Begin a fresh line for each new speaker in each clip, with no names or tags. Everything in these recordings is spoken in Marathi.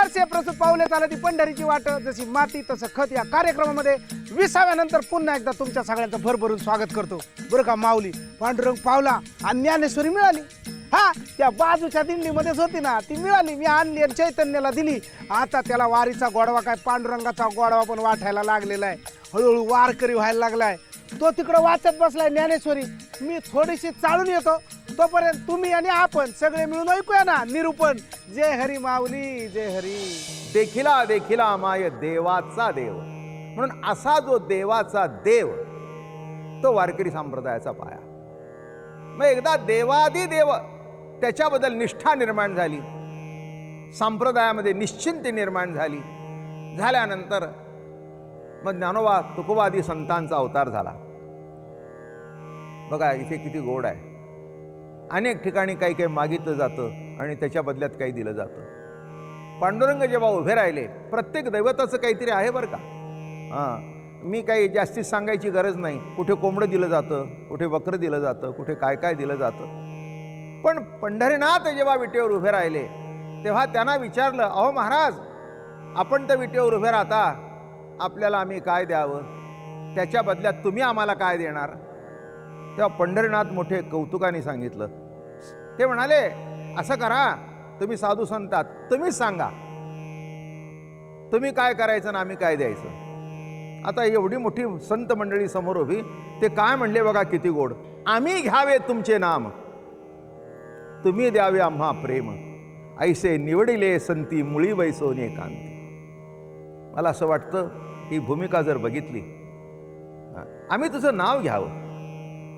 आरसे प्रस्तुत पाऊले चालती पंढरीची वाट, जशी माती तसं खत या कार्यक्रमामध्ये 20व्या नंतर पुन्हा एकदा तुमच्या सगळ्यांचं भरभरून स्वागत करतो. बरं का माऊली, पांडुरंग पावला आणि ज्ञानेश्वरी मिळाली. हा, त्या बाजूच्या दिंडीमध्येच होती ना, ती मिळाली. मी आणली आणि चैतन्याला दिली. आता त्याला वारीचा गोडवा काय पांडुरंगाचा गोडवा पण वाटायला लागलेला आहे. हळूहळू वारकरी व्हायला लागलाय. तो तिकडं वाचत बसलाय ज्ञानेश्वरी. मी थोडीशी चालून येतो, तोपर्यंत तुम्ही आणि आपण सगळे मिळून ऐकूया ना निरूपण. जय हरी माऊली, जय हरी.
देखिला देखिला माय देवाचा देव, म्हणून असा जो देवाचा देव तो वारकरी संप्रदायाचा पाया. मग एकदा देवादी देव त्याच्याबद्दल निष्ठा निर्माण झाली, संप्रदायामध्ये निश्चिंती निर्माण झाली. झाल्यानंतर मग ज्ञानोबा तुकोबादी संतांचा अवतार झाला. बघा इथे किती गोड आहे. अनेक ठिकाणी काही काही मागितलं जातं आणि त्याच्या बदल्यात काही दिलं जातं. पांडुरंग जेव्हा उभे राहिले, प्रत्येक दैवताचं काहीतरी आहे बरं का. मी काही जास्तीत सांगायची गरज नाही. कुठे कोंबडं दिलं जातं, कुठे बकरं दिलं जातं, कुठे काय काय दिलं जातं. पण पंढरीनाथ जेव्हा विटेवर उभे राहिले तेव्हा त्यांना विचारलं, अहो महाराज, आपण तर विटेवर उभे राहता, आपल्याला आम्ही काय द्यावं, त्याच्या बदल्यात तुम्ही आम्हाला काय देणार. तेव्हा पंढरीनाथ मोठे कौतुकाने सांगितलं. ते म्हणाले, असं करा, तुम्ही साधू संतात, तुम्हीच सांगा तुम्ही काय करायचं ना आम्ही काय द्यायचं. आता एवढी मोठी संत मंडळी समोर उभी, ते काय म्हणले बघा किती गोड. आम्ही घ्यावे तुमचे नाम, तुम्ही द्यावे आम्हा प्रेम, ऐसे निवडिले संती मुळी बैसोनी एकांती. मला असं वाटतं ही भूमिका जर बघितली, आम्ही तुझं नाव घ्यावं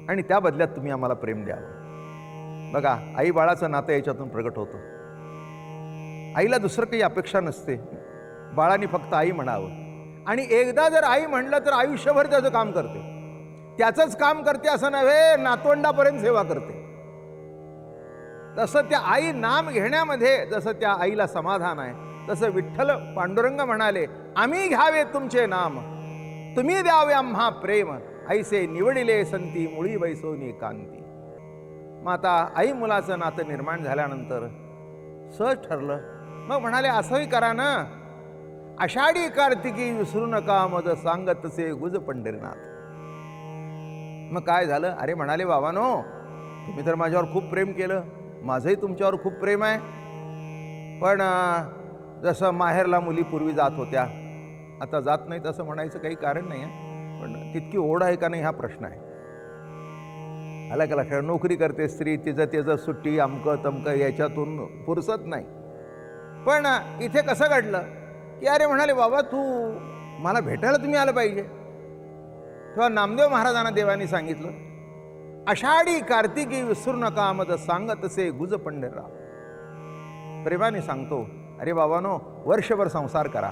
आणि त्या बदल्यात तुम्ही आम्हाला प्रेम द्यावं. बघा, आई बाळाचं नातं याच्यातून प्रगट होतं. आईला दुसरं काही अपेक्षा नसते, बाळाने फक्त आई म्हणावं. आणि एकदा जर आई म्हणलं तर आयुष्यभर त्याचं काम करते. त्याचंच काम करते असं नव्हे, नातवंडापर्यंत सेवा करते. तसं त्या आई नाम घेण्यामध्ये जसं त्या आईला समाधान आहे, तसं विठ्ठल पांडुरंग म्हणाले, आम्ही घ्यावे तुमचे नाम, तुम्ही द्यावे आम्हा प्रेम, ऐसे निवडिले संती मुळी बैसोनी एकांती. मग आता आई मुलाचं नातं निर्माण झाल्यानंतर सहज ठरलं. मग म्हणाले, असंही करा ना, आषाढी कार्तिकी विसरू नका मज सांगतसे गुज पंढरीनाथ. मग काय झालं? अरे म्हणाले, बाबांनो, तुम्ही तर माझ्यावर खूप प्रेम केलं, माझंही तुमच्यावर खूप प्रेम आहे. पण जसं माहेरला मुली पूर्वी जात होत्या, आता जात नाही तसं म्हणायचं काही कारण नाही आहे. पण तितकी ओढ आहे का नाही हा प्रश्न आहे. आला का लक्षात? नोकरी करते स्त्री, तिचं सुट्टी अमकं तमकं याच्यातून फुरसत नाही. पण इथे कसं घडलं की अरे म्हणाले, बाबा तू मला भेटायला तुम्ही आलं पाहिजे. तेव्हा नामदेव महाराजांना देवानी सांगितलं, आषाढी कार्तिकी विसरू नका मद सांगतसे गुज पंढरीनाथ. प्रेमाने सांगतो, अरे बाबानो, वर्षभर संसार करा,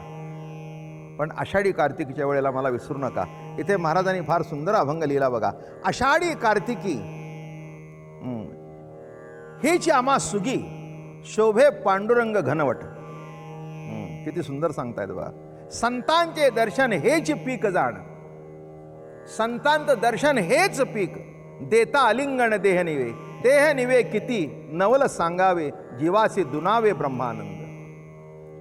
पण आषाढी कार्तिकीच्या वेळेला मला विसरू नका. इथे महाराजांनी फार सुंदर अभंग लिहिला बघा. आषाढी कार्तिकी हेची आम्हा सुगी, शोभे पांडुरंग घनवट. किती सुंदर सांगतायत बघा. संतांचे दर्शन हेच पीक जाण, संतांचं दर्शन हेच पीक, देता अलिंगण देह निवे, देह निवे किती नवल सांगावे, जीवासी दुनावे ब्रह्मानंद.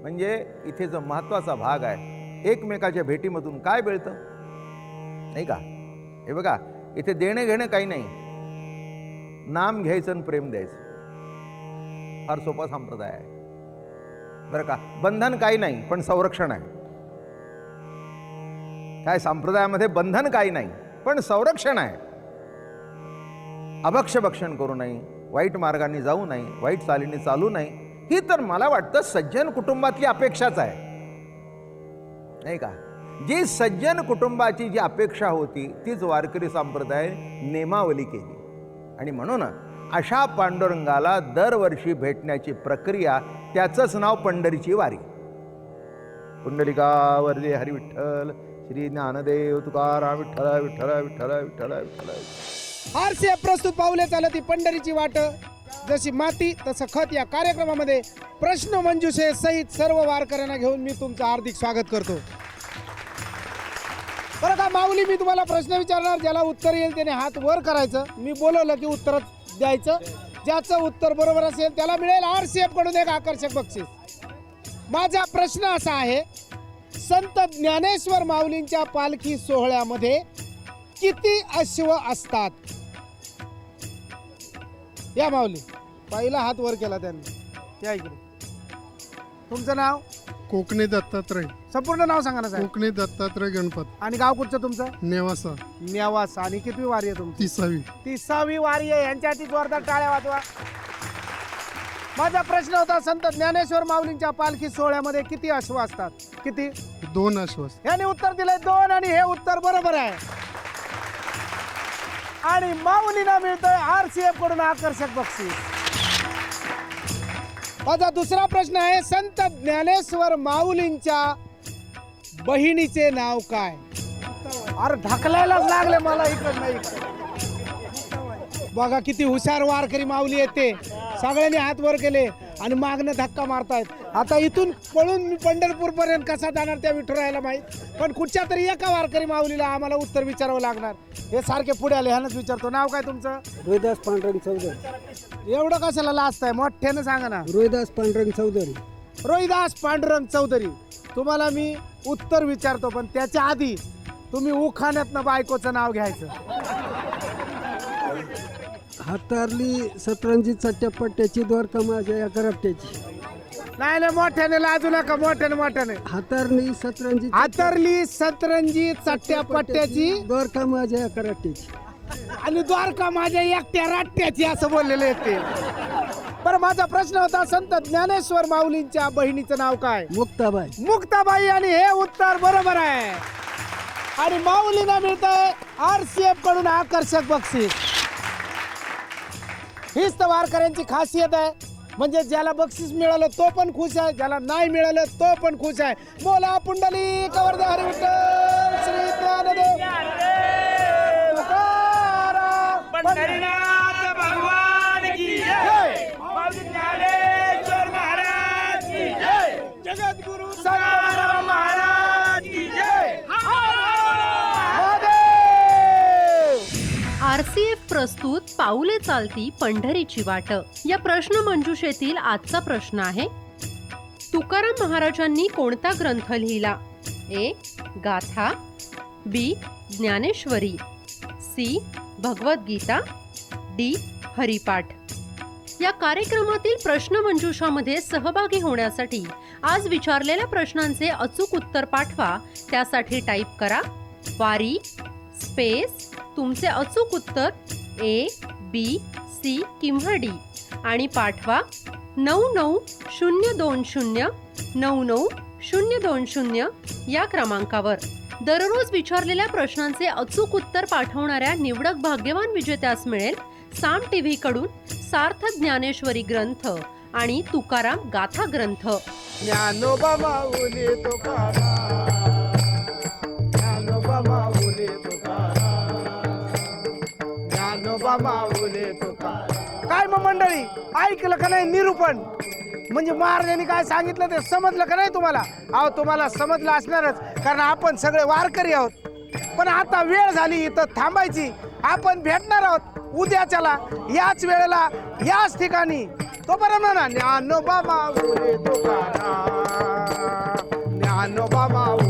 म्हणजे इथे जो महत्वाचा भाग आहे, एकमेकाच्या भेटीमधून काय मिळतं नाही का. हे बघा, इथे देणं घेणं काही नाही, नाम घ्यायचं आणि प्रेम द्यायचं. फार सोपा संप्रदाय आहे बरं का. बंधन काही नाही, पण संरक्षण आहे. काय संप्रदायामध्ये बंधन काही नाही, पण संरक्षण आहे. अभक्ष भक्षण करू नये, वाईट मार्गाने जाऊ नये, वाईट चालीने चालू नये, ही तर मला वाटतं सज्जन कुटुंबातली अपेक्षाच आहे नाही का. जी सज्जन कुटुंबाची जी अपेक्षा होती तीच वारकरी संप्रदाय नेमावली केली. आणि म्हणून अशा पांडुरंगाला दरवर्षी भेटण्याची प्रक्रिया, त्याचंच नाव पंढरीची वारी. पुंडलिका वरदे हरी विठ्ठल, श्री ज्ञानदेव तुकाराम विठ्ठल विठ्ठल विठ्ठल विठ्ठल विठ्ठल.
आरसे प्रस्तुत पाऊले चालती पंढरीची वाट, जशी माती तसं खत या कार्यक्रमामध्ये प्रश्न मंजुषे सहित सर्व वारकऱ्यांना घेऊन मी तुमचं हार्दिक स्वागत करतो. बरं का माऊली, मी तुम्हाला प्रश्न विचारणार, ज्याला उत्तर येईल त्याने हात वर करायचं. मी बोलवलं की उत्तर द्यायचं. ज्याचं उत्तर बरोबर असेल त्याला मिळेल RCF कडून एक आकर्षक बक्षीस. माझा प्रश्न असा आहे, संत ज्ञानेश्वर माऊलींच्या पालखी सोहळ्यामध्ये किती अश्व असतात? या माऊली, पहिला हात वर केला त्यांनी, या इकडे. तुमचं नाव?
कोकणे दत्तात्रय.
संपूर्ण नाव सांगा ना साहेब.
कोकणे दत्तात्रय गणपत.
आणि गाव कुठचं तुमचं?
नेवासा.
नेवासा. आणि कितवी वारी आहे तुमची?
30वी.
30वी वारी आहे. यांच्यासाठी जोरदार टाळ्या वाजवा. माझा प्रश्न होता, संत ज्ञानेश्वर माऊलींच्या पालखी सोहळ्यामध्ये किती अश्व असतात? किती?
2 अश्वस्त.
याने उत्तर दिलंय 2 आणि हे उत्तर बरोबर आहे. आणि माऊलीला मिळतोय RCF कडून आकर्षक बक्षीस. माझा दुसरा प्रश्न आहे, संत ज्ञानेश्वर माऊलींच्या बहिणीचे नाव काय? अरे ढकलायलाच लागले मला इकडं नाही. बघा किती हुशार वारकरी माऊली येते. सगळ्यांनी हात वर केले आणि मागणं धक्का मारतायत. आता इथून पळून मी पंढरपूर पर्यंत कसा जाणार त्या विठुरायाला माहीत. पण कुठच्या तरी एका वारकरी माऊलीला आम्हाला उत्तर विचारावं लागणार. हे सारखे पुढे आले, ह्यानंच विचारतो. नाव काय तुमचं?
रोहिदास पांडुरंग चौधरी.
एवढं कशाला लाजताय? मोठ्यानं सांगा ना.
रोहिदास पांडुरंग चौधरी.
रोहिदास पांडुरंग चौधरी. तुम्हाला मी उत्तर विचारतो, पण त्याच्या आधी तुम्ही उखाण्यातनं बायकोचं नाव घ्यायचं.
हातारली सतरंजी चट्ट्यापट्ट्याची द्वारका माझ्या या करपट्याची.
नाही नाही, मोठ्याने लाजू नका. मोठ्याने.
हातारली सतरंजी
हातरली सतरंजी चट्ट्या पट्ट्याची
द्वारका माझ्या या करपट्याची.
आणि द्वारका माझ्या एकट्या राट्याची असं बोललेले ते. पण माझा प्रश्न होता, संत ज्ञानेश्वर माऊलींच्या बहिणीचं नाव काय?
मुक्ताबाई.
मुक्ताबाई. आणि हे उत्तर बरोबर आहे. आणि माऊलीला मिळतंय RCF कडून आकर्षक बक्षीस. हीच तर वारकऱ्यांची खासियत आहे. म्हणजे ज्याला बक्षीस मिळालं तो पण खुश आहे, ज्याला नाही मिळालं तो पण खुश आहे. बोला पुंडलिक वरदे हरी विठ्ठल श्री ज्ञानदेव तुकाराम पंढरीनाथ भगवान की जय. ज्ञानेश्वर महाराज की जय. जगद्गुरु सदानंद महाराज की जय.
RCF प्रस्तुत पाऊले चालती पंढरीची वाट या प्रश्न मंजुषेतील आजचा प्रश्न आहे, तुकाराम महाराजांनी कोणता ग्रंथ लिहिला? A. गाथा, B. Dnyaneshwari, C. Bhagavad Gita, D. Haripath. या कार्यक्रमातील प्रश्न मंजुषामध्ये सहभागी होण्यासाठी आज विचारलेल्या प्रश्नांचे अचूक उत्तर पाठवा. त्यासाठी टाईप करा वारी स्पेस तुमचे अचूक उत्तर A, B, C किंवा D आणि पाठवा 99-020 99-020 या क्रमांकावर. दररोज विचारलेल्या प्रश्नांचे अचूक उत्तर पाठवणाऱ्या निवडक भाग्यवान विजेत्यास मिळेल साम TV कडून सार्थ ज्ञानेश्वरी ग्रंथ आणि तुकाराम गाथा ग्रंथ.
ज्ञानोबा माऊली तुकाराम, ज्ञानोबा माऊली तुकाराम, ज्ञानोबा माऊली तुकाराम. काय मग मंडळी, ऐकलं का नाही निरूपण? म्हणजे महाराजांनी काय सांगितलं ते समजलं का नाही तुम्हाला? अहो तुम्हाला समजलं असणारच, कारण आपण सगळे वारकरी आहोत. पण आता वेळ झाली इथं थांबायची. आपण भेटणार आहोत उद्याच्याला याच वेळेला याच ठिकाणी. तोपर्यंत म्हणा ज्ञानोबा माऊली तुकाराम, ज्ञानोबा माऊली